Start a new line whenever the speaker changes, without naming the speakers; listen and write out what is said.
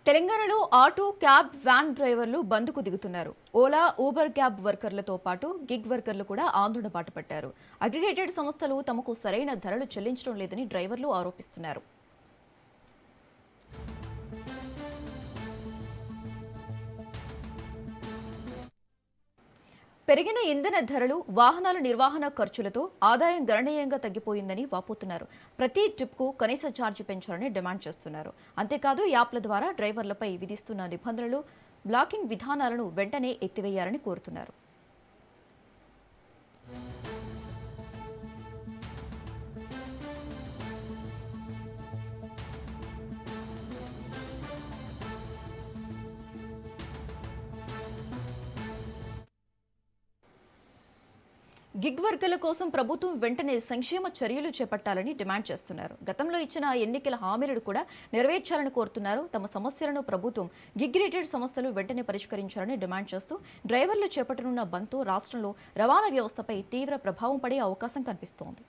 తెలంగాణలో auto, cab, van డ్రైవర్లు బంద్కు దిగుతున్నారు. ఓలా, ఊబర్ క్యాబ్ వర్కర్లతో పాటు గిగ్ వర్కర్లు కూడా ఆందోళన బాట పట్టారు. అగ్రిగేటెడ్ సంస్థలు తమకు సరైన ధరలు చెల్లించడం లేదని డ్రైవర్లు ఆరోపిస్తున్నారు. పెరిగిన ఇంధన ధరలు, వాహనాల నిర్వహణ ఖర్చులతో ఆదాయం గణనీయంగా తగ్గిపోయిందని వాపోతున్నారు. ప్రతి ట్రిప్కు కనీస ఛార్జీ పెంచాలని డిమాండ్ చేస్తున్నారు. అంతేకాదు యాప్ల ద్వారా డ్రైవర్లపై విధిస్తున్న నిబంధనలు, బ్లాకింగ్ విధానాలను వెంటనే ఎత్తివేయాలని కోరుతున్నారు. గిగ్ వర్కర్ల కోసం ప్రభుత్వం వెంటనే సంక్షేమ చర్యలు చేపట్టాలని డిమాండ్ చేస్తున్నారు. గతంలో ఇచ్చిన ఎన్నికల హామీలను కూడా నెరవేర్చాలని కోరుతున్నారు. తమ సమస్యలను ప్రభుత్వం గిగ్ రేటెడ్ సంస్థలు వెంటనే పరిష్కరించాలని డిమాండ్ చేస్తూ డ్రైవర్లు చేపట్టనున్న బంద్తో రాష్ట్రంలో రవాణా వ్యవస్థపై తీవ్ర ప్రభావం పడే అవకాశం కనిపిస్తోంది.